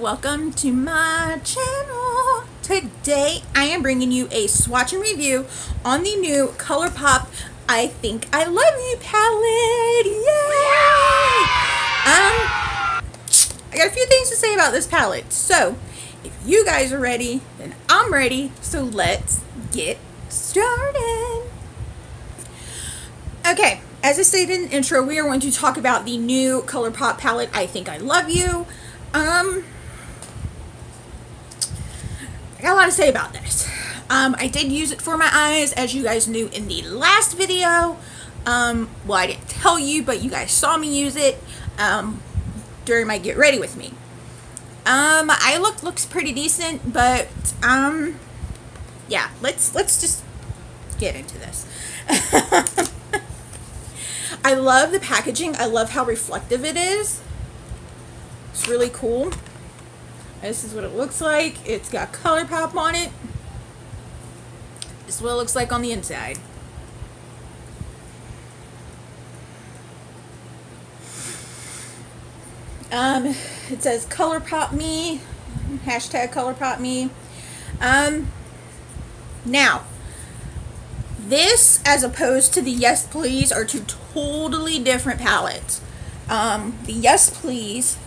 welcome to my channel. Today I am bringing you a swatch and review on the new Colourpop I Think I Love You palette. Yay! I got a few things to say about this palette. So if you guys are ready, then I'm ready. So let's get started. Okay, as I stated in the intro, we are going to talk about the new Colourpop palette, I Think I Love You. I got a lot to say about this. I did use it for my eyes, as you guys knew in the last video. Well, I didn't tell you, but you guys saw me use it during my Get Ready With Me. My eye look looks pretty decent, but yeah, let's just get into this. I love the packaging. I love how reflective it is. It's really cool. This is what it looks like. It's got Colourpop on it. This is what it looks like on the inside. It says Colourpop me, hashtag Colourpop me. Now, this as opposed to the Yes Please are two totally different palettes. The Yes Please,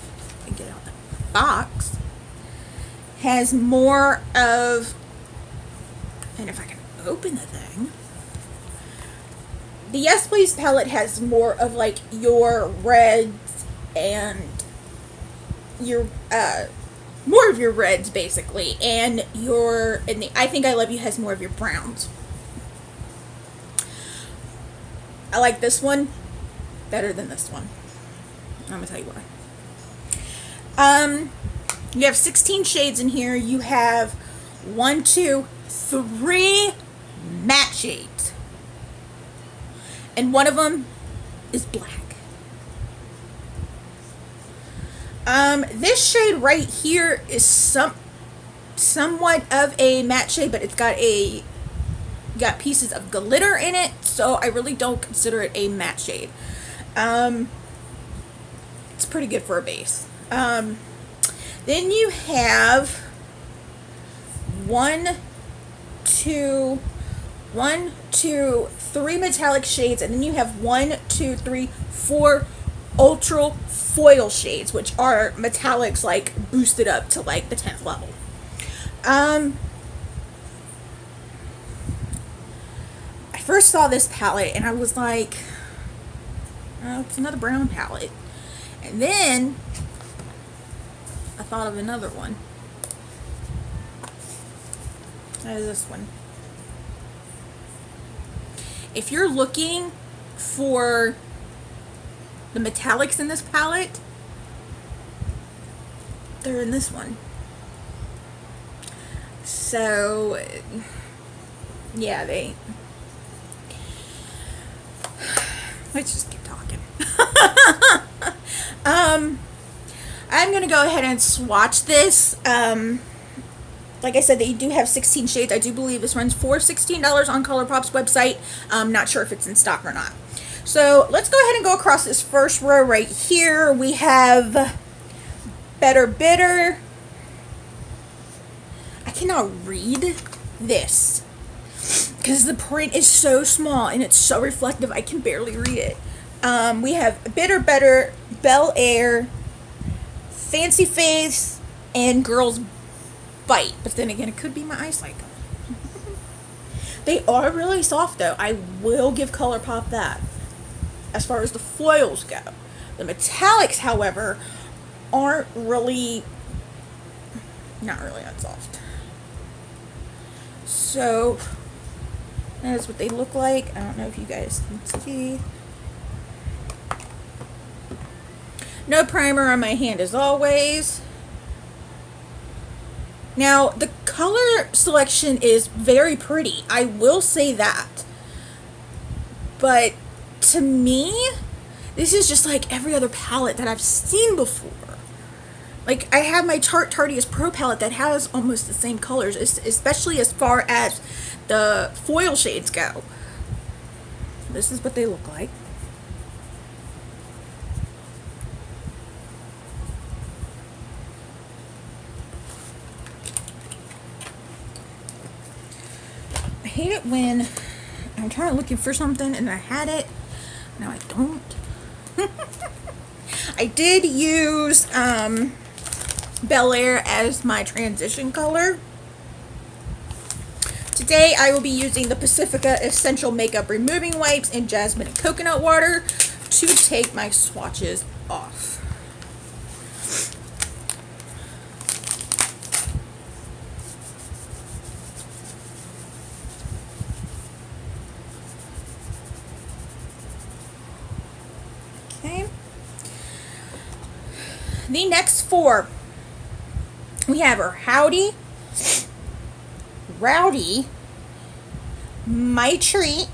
get out the box, has more of, and if I can open the thing, the Yes Please palette has more of like your reds and your more of your reds basically, and the I Think I Love You has more of your browns. I like this one better than this one. I'm gonna tell you why. You have 16 shades in here. You have 1, 2, 3 matte shades, and one of them is black. This shade right here is somewhat of a matte shade, but it's got pieces of glitter in it, so I really don't consider it a matte shade. It's pretty good for a base. Then you have 1, 2, 3 metallic shades, and then you have 1, 2, 3, 4 ultra foil shades, which are metallics like boosted up to like the 10th level. I first saw this palette and I was like, oh, it's another brown palette. And then I thought of another one. That is this one. If you're looking for the metallics in this palette, they're in this one. So yeah, let's just keep talking. I'm gonna go ahead and swatch this. Like I said, they do have 16 shades. I do believe this runs for $16 on Colourpop's website. I'm not sure if it's in stock or not. So let's go ahead and go across this first row right here. We have Better Bitter. I cannot read this because the print is so small and it's so reflective I can barely read it. We have Bitter Better, Bel Air, Fancy Face, and Girls Bite. But then again, it could be my eyesight. They are really soft though. I will give Colourpop that. As far as the foils go. The metallics, however, aren't really, not really that soft. So that is what they look like. I don't know if you guys can see. No primer on my hand as always. Now, the color selection is very pretty. I will say that. But to me, this is just like every other palette that I've seen before. Like, I have my Tarte Pro palette that has almost the same colors, especially as far as the foil shades go. This is what they look like. hate it when I'm trying to looking for something and I had it. Now I don't. I did use Bel Air as my transition color. Today I will be using the Pacifica Essential Makeup Removing Wipes in Jasmine and Coconut Water to take my swatches off. Okay. The next four we have are Howdy, Rowdy, My Treat,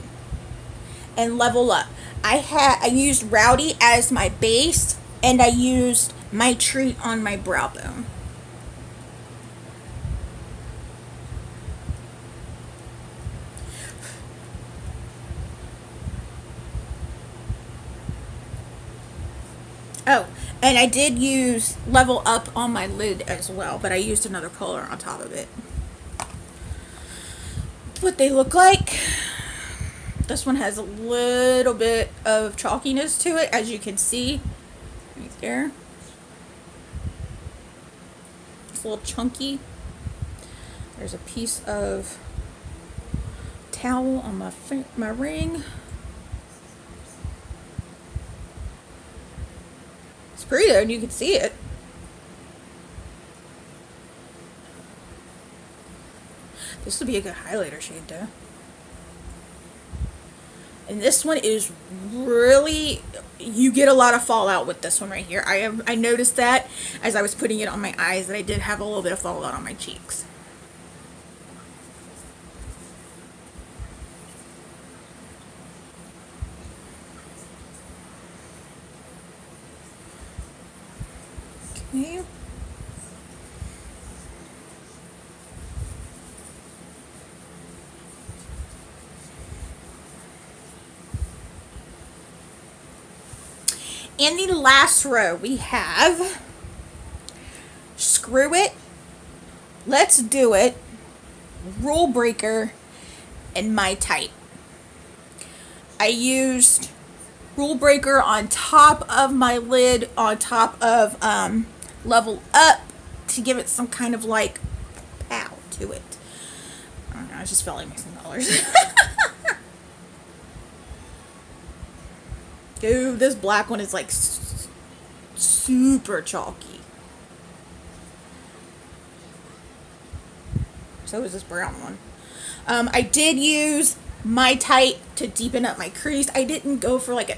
and Level Up. I used Rowdy as my base, and I used My Treat on my brow bone. Oh, and I did use Level Up on my lid as well, but I used another color on top of it. What they look like. This one has a little bit of chalkiness to it, as you can see right there. It's a little chunky. There's a piece of towel on my ring. It's pretty though, and you can see it. This would be a good highlighter shade though. And this one is really, you get a lot of fallout with this one right here. I noticed that as I was putting it on my eyes, that I did have a little bit of fallout on my cheeks. Okay. In the last row, we have Screw It, Let's Do It, Rule Breaker, and My Type. I used Rule Breaker on top of my lid, on top of Level Up, to give it some kind of like pow to it. I don't know, I just felt like mixing colors. Dude, this black one is like super chalky. So is this brown one. I did use My Type to deepen up my crease. I didn't go for like a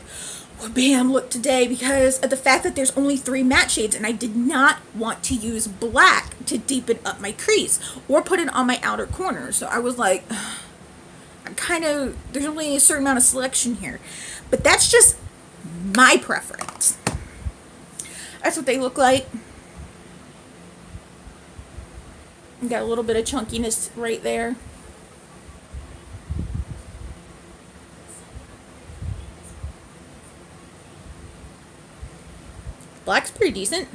bam look today because of the fact that there's only 3 matte shades, and I did not want to use black to deepen up my crease or put it on my outer corner. So I was like, I'm kind of, there's only a certain amount of selection here. But that's just my preference. That's what they look like. Got a little bit of chunkiness right there. Black's pretty decent.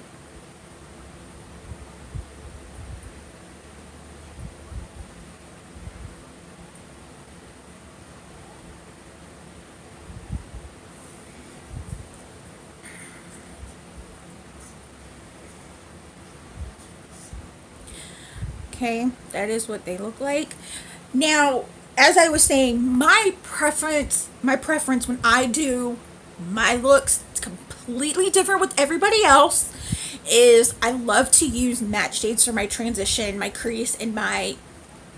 Okay, that is what they look like. Now, as I was saying, my preference when I do my looks, it's completely different with everybody else, is I love to use matte shades for my transition, my crease, and my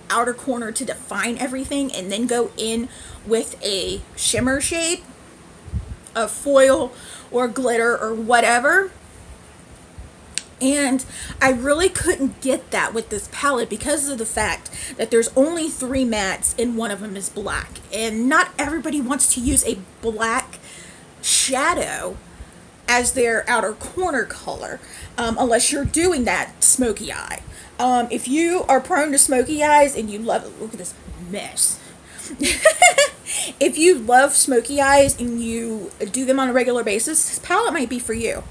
outer corner to define everything, and then go in with a shimmer shade of foil or glitter or whatever. And I really couldn't get that with this palette because of the fact that there's only 3 mattes and one of them is black. And not everybody wants to use a black shadow as their outer corner color, unless you're doing that smoky eye. If you are prone to smoky eyes and you love it, look at this mess. If you love smoky eyes and you do them on a regular basis, this palette might be for you.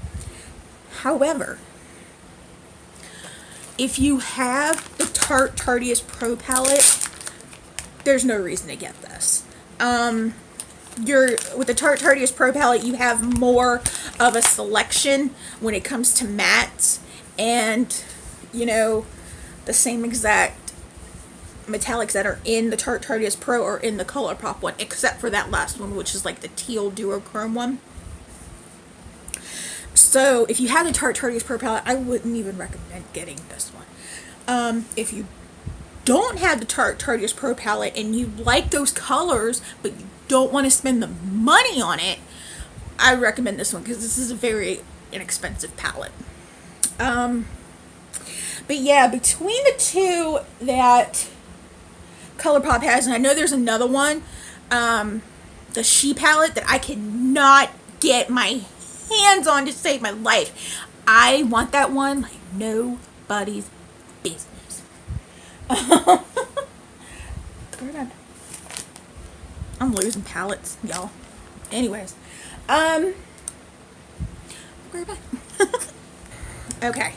However, if you have the Tarte Tarteist Pro palette, there's no reason to get this. With the Tarte Tarteist Pro palette, you have more of a selection when it comes to mattes, and you know, the same exact metallics that are in the Tarte Tarteist Pro or in the Colourpop one, except for that last one, which is like the teal duochrome one. So if you have the Tarte Tarteist Pro palette, I wouldn't even recommend getting this one. If you don't have the Tarte Tarteist Pro palette and you like those colors but you don't want to spend the money on it, I recommend this one because this is a very inexpensive palette. But yeah, between the two that Colourpop has, and I know there's another one, the She palette that I cannot get my hands on to save my life. I want that one like nobody's business. I'm losing palettes, y'all. Anyways, where am I? Okay.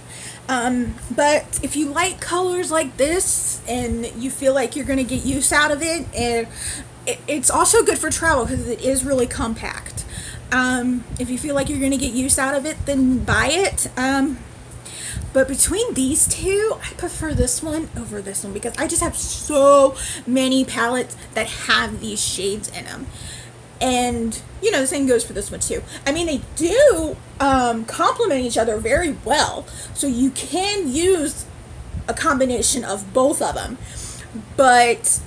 But if you like colors like this and you feel like you're going to get use out of it, and it's also good for travel because it is really compact. If you feel like you're going to get use out of it, then buy it. But between these two, I prefer this one over this one because I just have so many palettes that have these shades in them. And, you know, the same goes for this one too. I mean, they do complement each other very well. So you can use a combination of both of them. But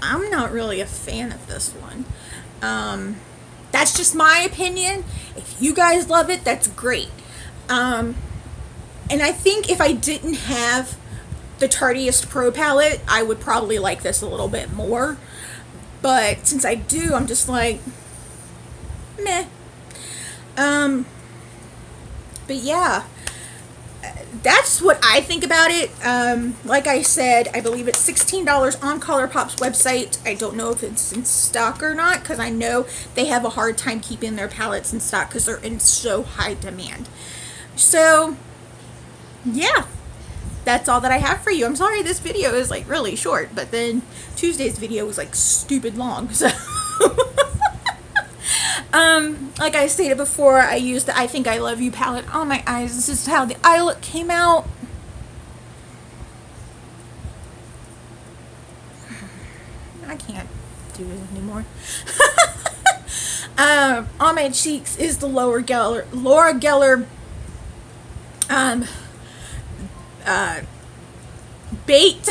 I'm not really a fan of this one. That's just my opinion. If you guys love it, that's great. And I think if I didn't have the Tarteist Pro palette, I would probably like this a little bit more. But since I do, I'm just like, meh. But yeah, that's what I think about it. Like I said, I believe it's $16 on Colourpop's website. I don't know if it's in stock or not, because I know they have a hard time keeping their palettes in stock because they're in so high demand. So, yeah. That's all that I have for you. I'm sorry this video is like really short, but then Tuesday's video was like stupid long. So like I stated before, I used the I Think I Love You palette on my eyes. This is how the eye look came out. I can't do it anymore. On my cheeks is the Laura Geller Baked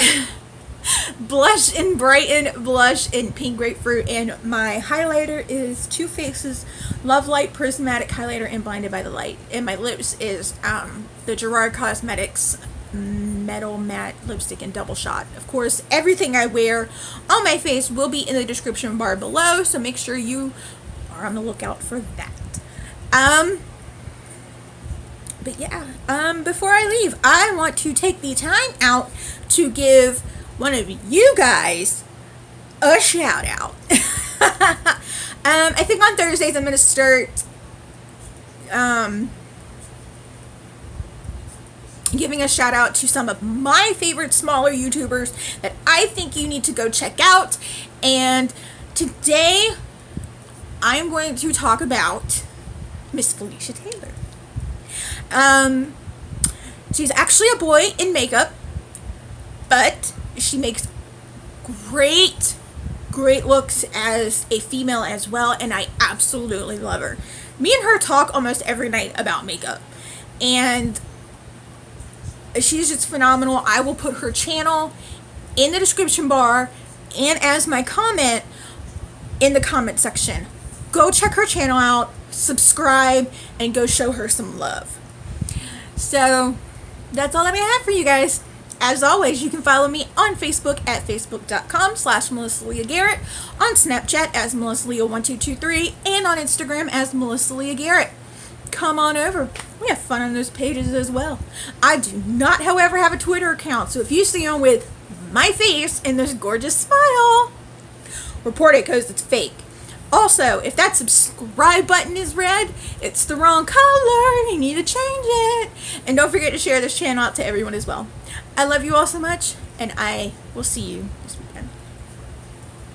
Blush and Brighten Blush in Pink Grapefruit, and my highlighter is Too Faced's Love Light Prismatic Highlighter in Blinded by the Light, and my lips is the Gerard Cosmetics Metal Matte Lipstick in Double Shot. Of course, everything I wear on my face will be in the description bar below, so make sure you are on the lookout for that. But yeah, before I leave, I want to take the time out to give one of you guys a shout out. I think on Thursdays I'm going to start giving a shout out to some of my favorite smaller YouTubers that I think you need to go check out. And today I'm going to talk about Miss Felicia Taylor. She's actually a boy in makeup, but she makes great looks as a female as well, and I absolutely love her. Me and her talk almost every night about makeup, and she's just phenomenal. I will put her channel in the description bar and as my comment in the comment section. Go check her channel out, subscribe, and go show her some love. So that's all that I have for you guys. As always, you can follow me on Facebook at facebook.com/MelissaLeahGarrett, on Snapchat as MelissaLeah1223, and on Instagram as MelissaLeahGarrett. Come on over. We have fun on those pages as well. I do not, however, have a Twitter account, so if you see one with my face and this gorgeous smile, report it because it's fake. Also, if that subscribe button is red, it's the wrong color. You need to change it. And don't forget to share this channel out to everyone as well. I love you all so much, and I will see you this weekend.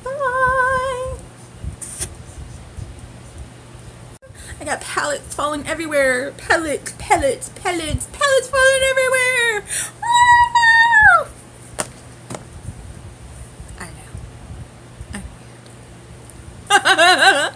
Bye. I got palettes falling everywhere. Pellets falling everywhere. Woo! I know. I'm weird.